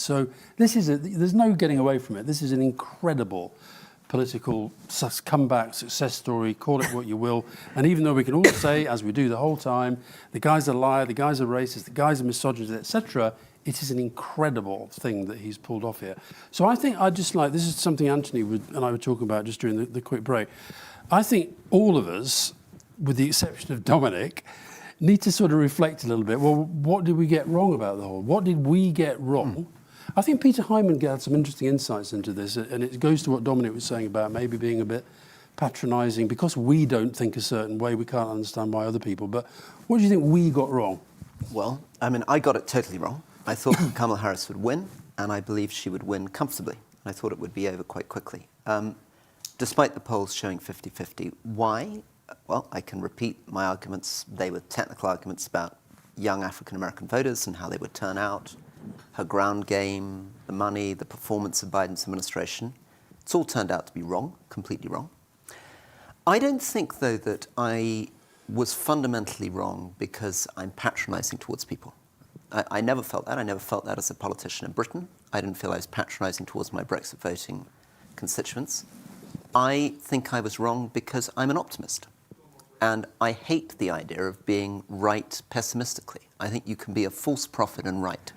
So there's no getting away from it. This is an incredible political comeback, success story, call it what you will. And even though we can all say, as we do the whole time, the guy's a liar, the guy's a racist, the guy's a misogynist, etc., it is an incredible thing that he's pulled off here. So I think this is something Anthony and I were talking about just during the quick break. I think all of us, with the exception of Dominic, need to sort of reflect a little bit. Well, what did we get wrong about the whole? What did we get wrong? I think Peter Hyman had some interesting insights into this, and it goes to what Dominic was saying about maybe being a bit patronising. Because we don't think a certain way, we can't understand why other people. But what do you think we got wrong? Well, I mean, I got it totally wrong. I thought Kamala Harris would win, and I believed she would win comfortably. I thought it would be over quite quickly. Despite the polls showing 50-50. Why? Well, I can repeat my arguments. They were technical arguments about young African-American voters and how they would turn out, her ground game, the money, the performance of Biden's administration. It's all turned out to be wrong, completely wrong. I don't think, though, that I was fundamentally wrong because I'm patronizing towards people. I never felt that. I never felt that as a politician in Britain. I didn't feel I was patronizing towards my Brexit voting constituents. I think I was wrong because I'm an optimist. And I hate the idea of being right pessimistically. I think you can be a false prophet and right.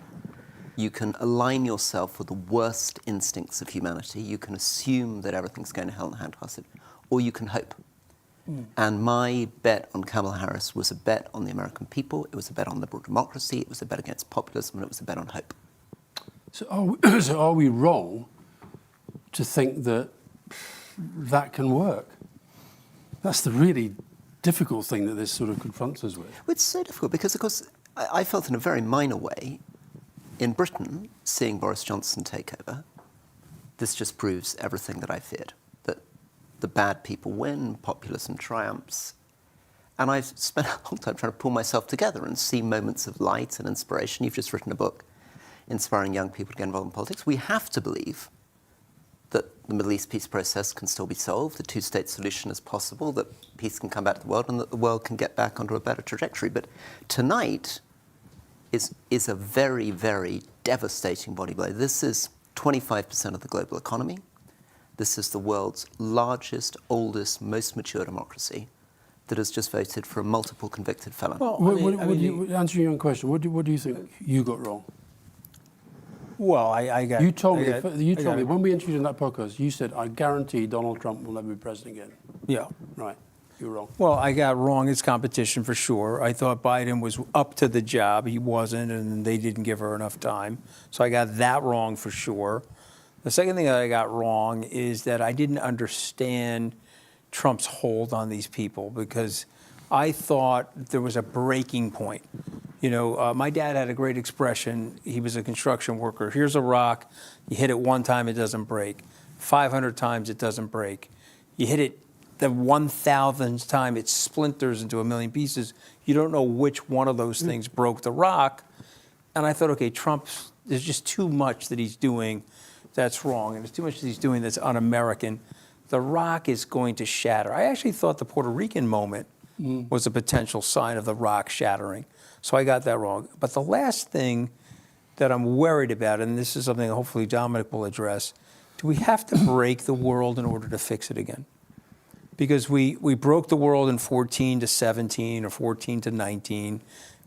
You can align yourself with the worst instincts of humanity. You can assume that everything's going to hell in a handbasket, or you can hope. And my bet on Kamala Harris was a bet on the American people. It was a bet on liberal democracy. It was a bet against populism, and it was a bet on hope. So are we wrong to think that that can work? That's the really difficult thing that this sort of confronts us with. It's so difficult because, of course, I felt in a very minor way, in Britain, seeing Boris Johnson take over, this just proves everything that I feared, that the bad people win, populism triumphs. And I've spent a long time trying to pull myself together and see moments of light and inspiration. You've just written a book inspiring young people to get involved in politics. We have to believe that the Middle East peace process can still be solved, the two-state solution is possible, that peace can come back to the world, and that the world can get back onto a better trajectory. But tonight is a very, very devastating body blow. This is 25% of the global economy. This is the world's largest, oldest, most mature democracy that has just voted for a multiple convicted felon. Well, answering your own question, what do you think you got wrong? Well, I got... You told me when we introduced that podcast, you said, I guarantee Donald Trump will never be president again. Yeah. Right. You're wrong. Well, I got wrong. It's competition for sure. I thought Biden was up to the job. He wasn't, and they didn't give her enough time. So I got that wrong for sure. The second thing that I got wrong is that I didn't understand Trump's hold on these people because I thought there was a breaking point. You know, my dad had a great expression. He was a construction worker. Here's a rock. You hit it one time, it doesn't break. 500 times, it doesn't break. You hit it the 1,000th time, it splinters into a million pieces. You don't know which one of those things broke the rock. And I thought, okay, there's just too much that he's doing that's wrong. And there's too much that he's doing that's un-American. The rock is going to shatter. I actually thought the Puerto Rican moment was a potential sign of the rock shattering. So I got that wrong. But the last thing that I'm worried about, and this is something hopefully Dominic will address, do we have to break the world in order to fix it again? Because we broke the world in 14 to 17 or 14 to 19.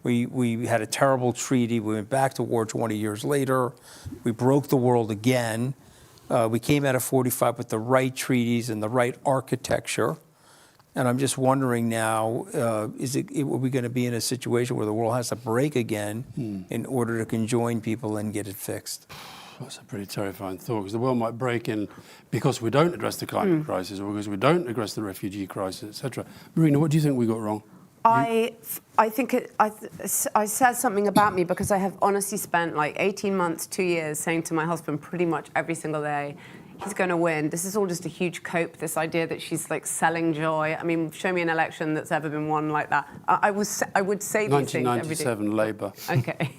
We had a terrible treaty. We went back to war 20 years later. We broke the world again. We came out of 45 with the right treaties and the right architecture. And I'm just wondering now, are we going to be in a situation where the world has to break again in order to conjoin people and get it fixed? That's a pretty terrifying thought, because the world might break in because we don't address the climate crisis or because we don't address the refugee crisis, etc. Marina, what do you think we got wrong? I think I said something about me because I have honestly spent like 18 months, 2 years saying to my husband pretty much every single day, he's going to win. This is all just a huge cope, this idea that she's like selling joy. I mean, show me an election that's ever been won like that. I would say these things every day. 1997 Labour. Okay.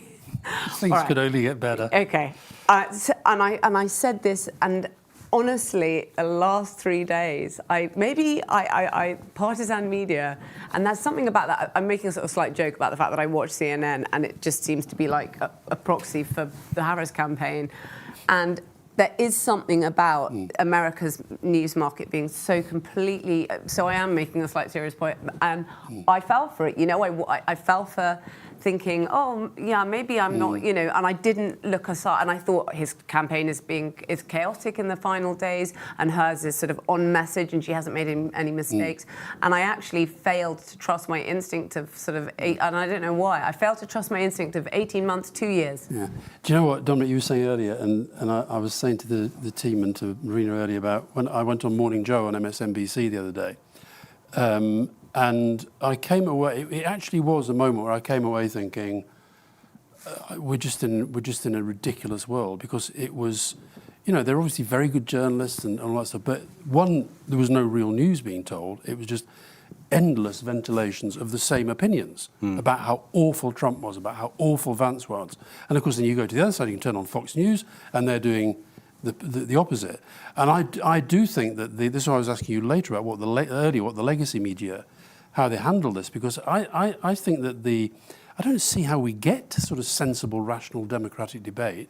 Things could only get better. Okay. And I said this, and honestly, the last 3 days, partisan media, and there's something about that. I'm making a sort of slight joke about the fact that I watch CNN, and it just seems to be like a proxy for the Harris campaign. And there is something about America's news market being so completely. So I am making a slight serious point, and I fell for it. You know, I fell for thinking, oh yeah, maybe I'm not. You know, and I didn't look aside. And I thought his campaign is chaotic in the final days, and hers is sort of on message, and she hasn't made any mistakes. And I actually failed to trust my instinct of sort of, and I don't know why. I failed to trust my instinct of 18 months, 2 years. Yeah. Do you know what, Dominic, you were saying earlier, and I was saying to the team and to Marina earlier about when I went on Morning Joe on MSNBC the other day, and I came away. It actually was a moment where I came away thinking, we're just in a ridiculous world, because it was, you know, they're obviously very good journalists and all that stuff, but one, there was no real news being told. It was just endless ventilations of the same opinions about how awful Trump was, about how awful Vance was. And of course, then you go to the other side, you can turn on Fox News, and they're doing the opposite. And I do think that this is what I was asking you later about what the legacy media, how they handle this, because I think that I don't see how we get to sort of sensible, rational, democratic debate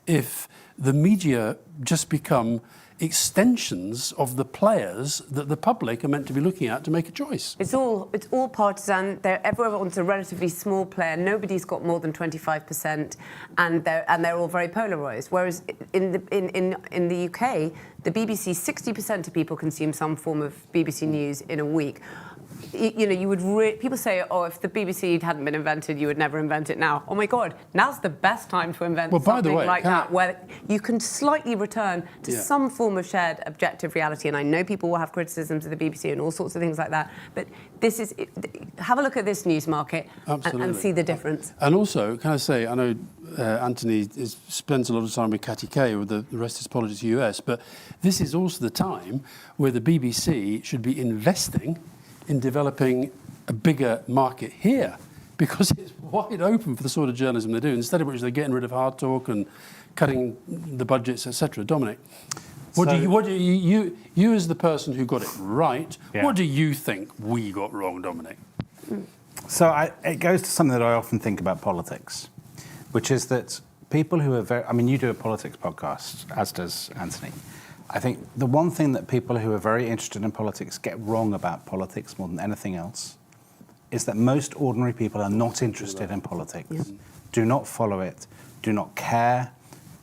if the media just become extensions of the players that the public are meant to be looking at to make a choice. It's all partisan. Everyone's a relatively small player. Nobody's got more than 25%, and they're all very polarised. Whereas in the UK, the BBC, 60% of people consume some form of BBC News in a week. You know, you would people say, oh, if the BBC hadn't been invented, you would never invent it now. Oh my God, now's the best time to invent something like that, where you can slightly return to some form of shared objective reality. And I know people will have criticisms of the BBC and all sorts of things like that, but have a look at this news market and see the difference. And also, can I say, I know Anthony spends a lot of time with Catty Kay with the rest of his politics US, but this is also the time where the BBC should be investing in developing a bigger market here, because it's wide open for the sort of journalism they do, instead of which they're getting rid of hard talk and cutting the budgets, etc. Dominic, what do you as the person who got it right, what do you think we got wrong, Dominic? So it goes to something that I often think about politics, which is that people who are you do a politics podcast, as does Anthony. I think the one thing that people who are very interested in politics get wrong about politics more than anything else is that most ordinary people are not interested in politics, do not follow it, do not care,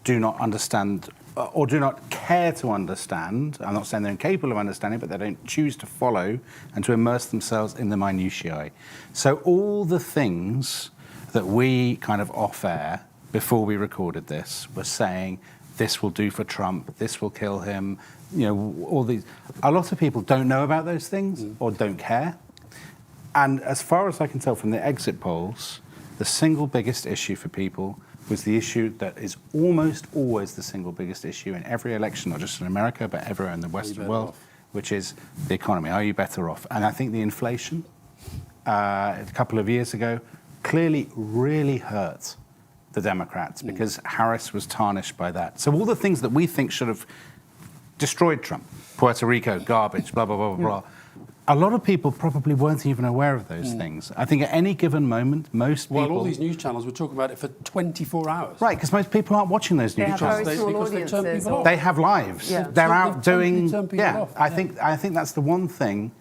do not understand, or do not care to understand. I'm not saying they're incapable of understanding, but they don't choose to follow and to immerse themselves in the minutiae. So all the things that we kind of off-air before we recorded this were saying, this will do for Trump, this will kill him, you know, all these. A lot of people don't know about those things or don't care. And as far as I can tell from the exit polls, the single biggest issue for people was the issue that is almost always the single biggest issue in every election, not just in America, but everywhere in the Western world, which is the economy. Are you better off? And I think the inflation a couple of years ago clearly really hurt the Democrats, because Harris was tarnished by that. So all the things that we think should have destroyed Trump, Puerto Rico, garbage, blah, blah, blah, blah, a lot of people probably weren't even aware of those things. I think at any given moment, most people... Well, all these news channels were talking about it for 24 hours. Right, because most people aren't watching those news channels. They have very small audiences. They have lives. Yeah. They're out doing... Yeah, I think that's the one thing.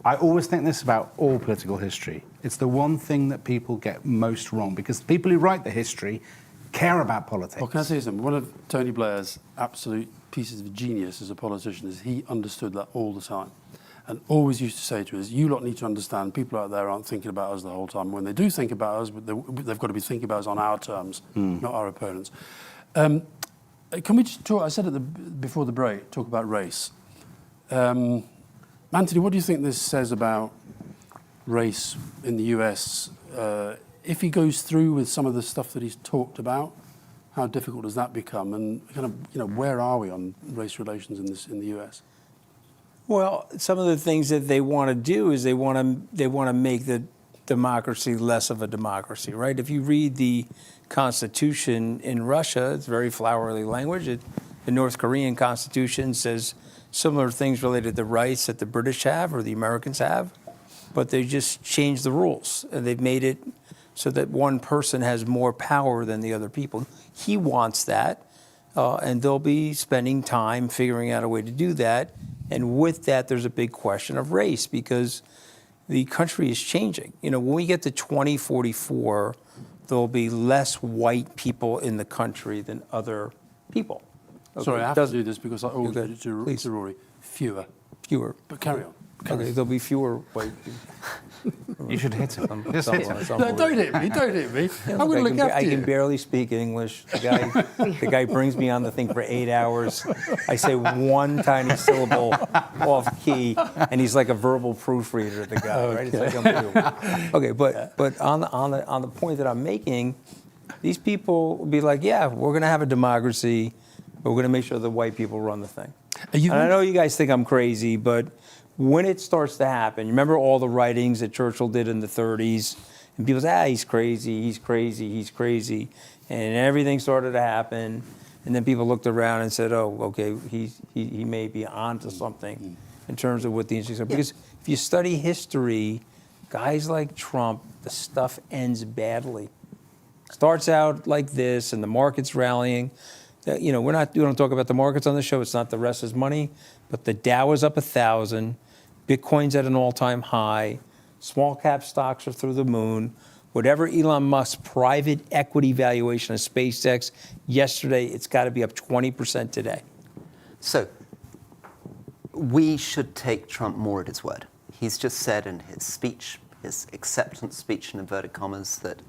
I always think this about all political history. It's the one thing that people get most wrong, because the people who write the history care about politics. Well, can I say something? One of Tony Blair's absolute pieces of genius as a politician is he understood that all the time, and always used to say to us, you lot need to understand, people out there aren't thinking about us the whole time. When they do think about us, they've got to be thinking about us on our terms, not our opponents. Can we just talk, I said before the break, talk about race. Anthony, what do you think this says about race in the US? If he goes through with some of the stuff that he's talked about, how difficult does that become? And kind of, you know, where are we on race relations in the US? Well, some of the things that they want to do is they want to make the democracy less of a democracy, right? If you read the Constitution in Russia, it's very flowery language. It The North Korean constitution says similar things related to rights that the British have or the Americans have, but they just changed the rules. And they've made it so that one person has more power than the other people. He wants that, and they'll be spending time figuring out a way to do that. And with that, there's a big question of race, because the country is changing. You know, when we get to 2044, there'll be less white people in the country than other people. Okay, Sorry, I have to do this because I always Okay, do it to please. Rory. Fewer. Fewer. But carry on. Okay, there'll be fewer white people. You should hit him. Just hit him. No, don't hit me, don't hit me. I'm going to look I after can you. barely speak English. The guy brings me on the thing for 8 hours. I say one tiny syllable off key, and he's like a verbal proofreader, the guy, right? It's like unbelievable. Okay, but on the point that I'm making, these people will be like, yeah, we're going to have a democracy, but we're going to make sure the white people run the thing. And I know you guys think I'm crazy, but when it starts to happen, you remember all the writings that Churchill did in the 30s, and people say, he's crazy, he's crazy, he's crazy, and everything started to happen, and then people looked around and said, oh, okay, he may be onto something in terms of what the interesting. Because if you study history, guys like Trump, the stuff ends badly. Starts out like this, and the market's rallying. You know, we don't talk about the markets on the show. It's not the rest is money, but the Dow is up 1,000. Bitcoin's at an all-time high. Small cap stocks are through the moon. Whatever Elon Musk's private equity valuation of SpaceX yesterday, it's got to be up 20% today. So we should take Trump more at his word. He's just said in his speech, his acceptance speech in inverted commas, that